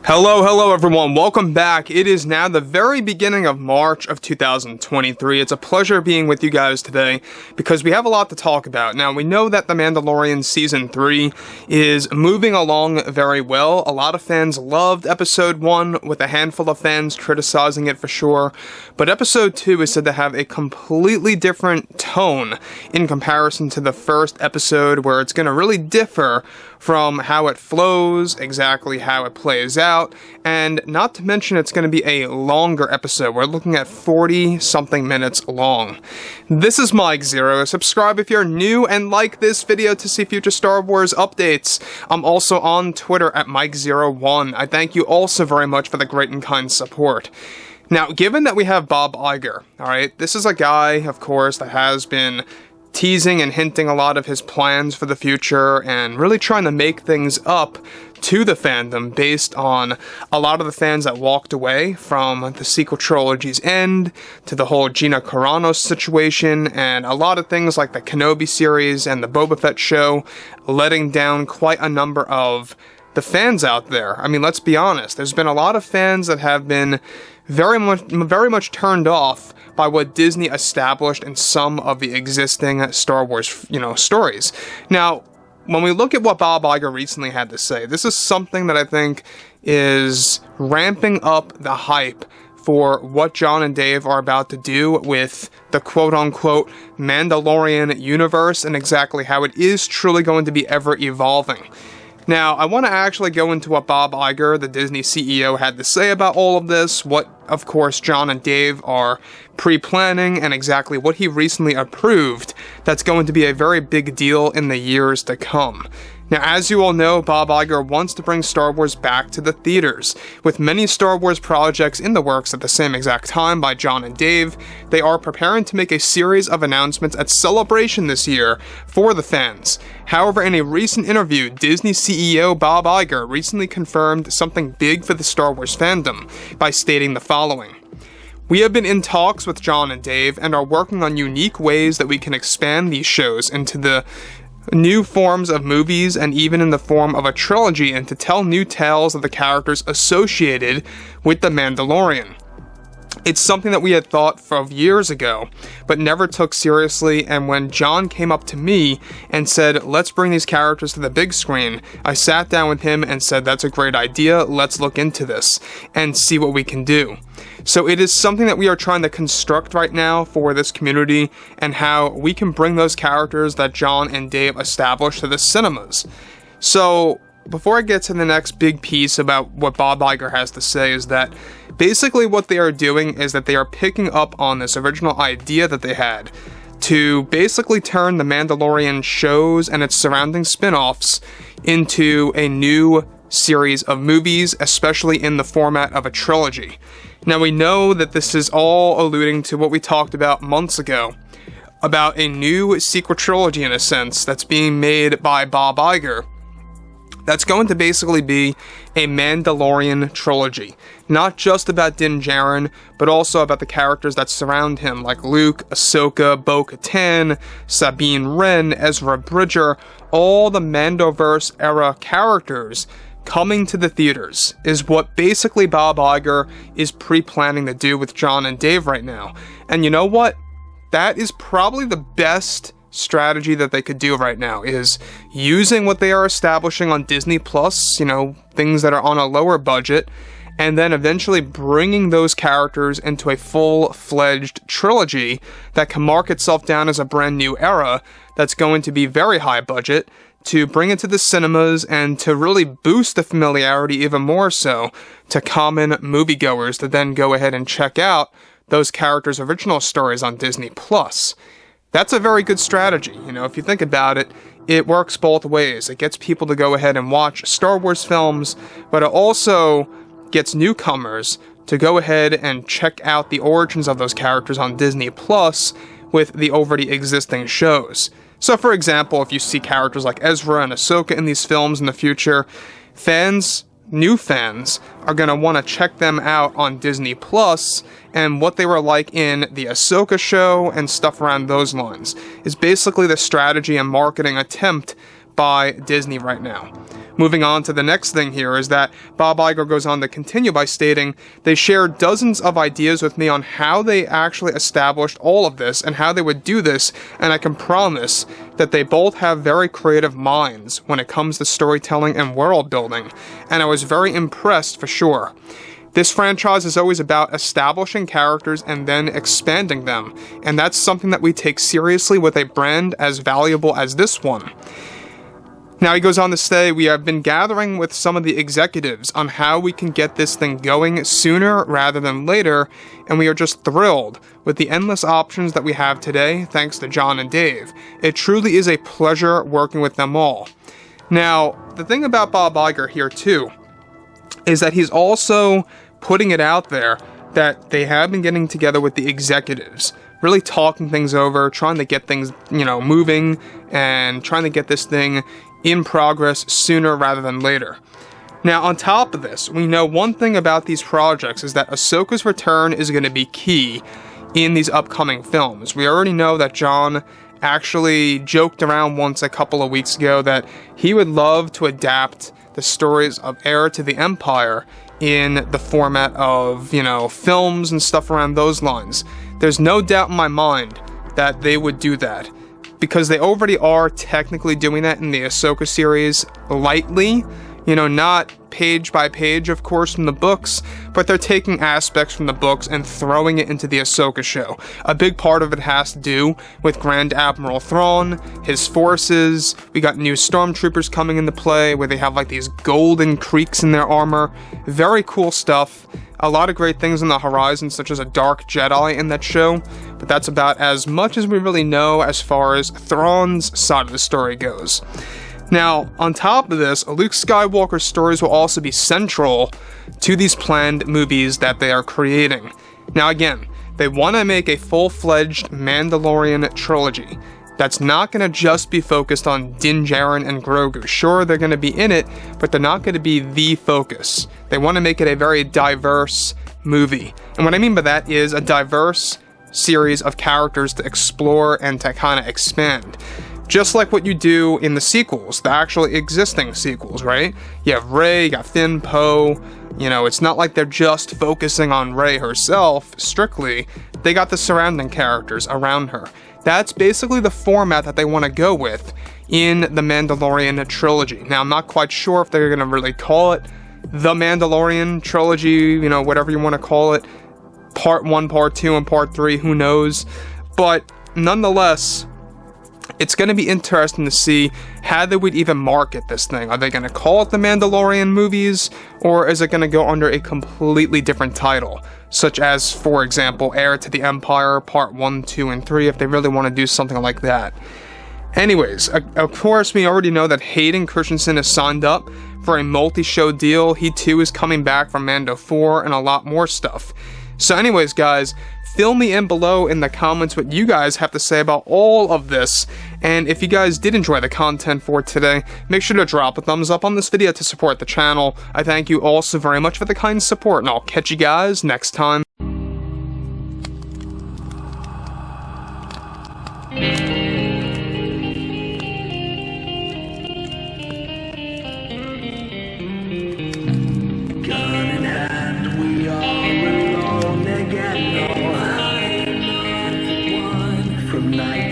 Hello everyone, welcome back. It is now the very beginning of March of 2023. It's a pleasure being with you guys today because we have a lot to talk about. Now, we know that The Mandalorian Season 3 is moving along very well. A lot of fans loved Episode 1, with a handful of fans criticizing it for sure. But Episode 2 is said to have a completely different tone in comparison to the first episode, where it's going to really differ from how it flows, exactly how it plays out, and not to mention it's going to be a longer episode. We're looking at 40-something minutes long. This is Mike Zero. Subscribe if you're new and like this video to see future Star Wars updates. I'm also on Twitter at Mike01. I thank you also very much for the great and kind support. Now, given that we have Bob Iger, alright, this is a guy, of course, that has been teasing and hinting a lot of his plans for the future and really trying to make things up to the fandom based on a lot of the fans that walked away from the sequel trilogy's end, to the whole Gina Carano situation, and a lot of things like the Kenobi series and the Boba Fett show, letting down quite a number of the fans out there. I mean, let's be honest, there's been a lot of fans that have been very much turned off by what Disney established in some of the existing Star Wars, stories. Now, when we look at what Bob Iger recently had to say, this is something that I think is ramping up the hype for what John and Dave are about to do with the quote-unquote Mandalorian universe and exactly how it is truly going to be ever-evolving. Now, I want to actually go into what Bob Iger, the Disney CEO, had to say about all of this, what, of course, John and Dave are pre-planning, and exactly what he recently approved that's going to be a very big deal in the years to come. Now, as you all know, Bob Iger wants to bring Star Wars back to the theaters. With many Star Wars projects in the works at the same exact time by John and Dave, they are preparing to make a series of announcements at Celebration this year for the fans. However, in a recent interview, Disney CEO Bob Iger recently confirmed something big for the Star Wars fandom by stating the following. "We have been in talks with John and Dave and are working on unique ways that we can expand these shows into the new forms of movies and even in the form of a trilogy, and to tell new tales of the characters associated with The Mandalorian. It's something that we had thought of years ago, but never took seriously, and when John came up to me and said, let's bring these characters to the big screen, I sat down with him and said, that's a great idea, let's look into this and see what we can do. So it is something that we are trying to construct right now for this community, and how we can bring those characters that John and Dave established to the cinemas." So, before I get to the next big piece about what Bob Iger has to say, is that basically what they are doing is that they are picking up on this original idea that they had to basically turn the Mandalorian shows and its surrounding spin-offs into a new series of movies, especially in the format of a trilogy. Now, we know that this is all alluding to what we talked about months ago, about a new sequel trilogy, in a sense, that's being made by Bob Iger, that's going to basically be a Mandalorian trilogy. Not just about Din Djarin, but also about the characters that surround him, like Luke, Ahsoka, Bo-Katan, Sabine Wren, Ezra Bridger, all the Mandoverse-era characters coming to the theaters is what basically Bob Iger is pre-planning to do with John and Dave right now. And you know what? That is probably the best strategy that they could do right now, is using what they are establishing on Disney Plus, things that are on a lower budget, and then eventually bringing those characters into a full-fledged trilogy that can mark itself down as a brand new era that's going to be very high budget, to bring it to the cinemas and to really boost the familiarity even more so to common moviegoers to then go ahead and check out those characters' original stories on Disney Plus. That's a very good strategy. If you think about it, it works both ways. It gets people to go ahead and watch Star Wars films, but it also gets newcomers to go ahead and check out the origins of those characters on Disney Plus with the already existing shows. So, for example, if you see characters like Ezra and Ahsoka in these films in the future, new fans, are going to want to check them out on Disney Plus, and what they were like in the Ahsoka show and stuff around those lines is basically the strategy and marketing attempt by Disney right now. Moving on to the next thing here is that Bob Iger goes on to continue by stating, they shared dozens of ideas with me on how they actually established all of this and how they would do this, and I can promise that they both have very creative minds when it comes to storytelling and world building, and I was very impressed for sure. This franchise is always about establishing characters and then expanding them, and that's something that we take seriously with a brand as valuable as this one. Now he goes on to say, we have been gathering with some of the executives on how we can get this thing going sooner rather than later, and we are just thrilled with the endless options that we have today thanks to John and Dave. It truly is a pleasure working with them all. Now, the thing about Bob Iger here too, is that he's also putting it out there that they have been getting together with the executives, really talking things over, trying to get things, moving, and trying to get this thing in progress sooner rather than later. Now, on top of this, we know one thing about these projects is that Ahsoka's return is going to be key in these upcoming films. We already know that John actually joked around once a couple of weeks ago that he would love to adapt the stories of Heir to the Empire in the format of, films and stuff around those lines. There's no doubt in my mind that they would do that, because they already are technically doing that in the Ahsoka series lightly, not page by page, of course, from the books, but they're taking aspects from the books and throwing it into the Ahsoka show. A big part of it has to do with Grand Admiral Thrawn, his forces. We got new stormtroopers coming into play where they have like these golden creaks in their armor. Very cool stuff. A lot of great things on the horizon, such as a Dark Jedi in that show, but that's about as much as we really know as far as Thrawn's side of the story goes. Now, on top of this, Luke Skywalker's stories will also be central to these planned movies that they are creating. Now again, they want to make a full-fledged Mandalorian trilogy. That's not going to just be focused on Din Djarin and Grogu. Sure, they're going to be in it, but they're not going to be the focus. They want to make it a very diverse movie. And what I mean by that is a diverse series of characters to explore and to kind of expand. Just like what you do in the sequels, the actually existing sequels, right? You have Rey, you got Finn, Poe. It's not like they're just focusing on Rey herself, strictly. They got the surrounding characters around her. That's basically the format that they want to go with in the Mandalorian trilogy. Now, I'm not quite sure if they're going to really call it the Mandalorian trilogy, whatever you want to call it. Part 1, Part 2, and Part 3, who knows? But nonetheless, it's going to be interesting to see how they would even market this thing. Are they going to call it the Mandalorian movies, or is it going to go under a completely different title, such as, for example, Heir to the Empire Part 1, 2, and 3, if they really want to do something like that. Anyways, of course, we already know that Hayden Christensen is signed up for a multi-show deal. He too is coming back from Mando 4 and a lot more stuff. So anyways, guys, fill me in below in the comments what you guys have to say about all of this, and if you guys did enjoy the content for today, make sure to drop a thumbs up on this video to support the channel. I thank you all so very much for the kind support, and I'll catch you guys next time. Gun in hand, we are alone again. No, I'm not one from night.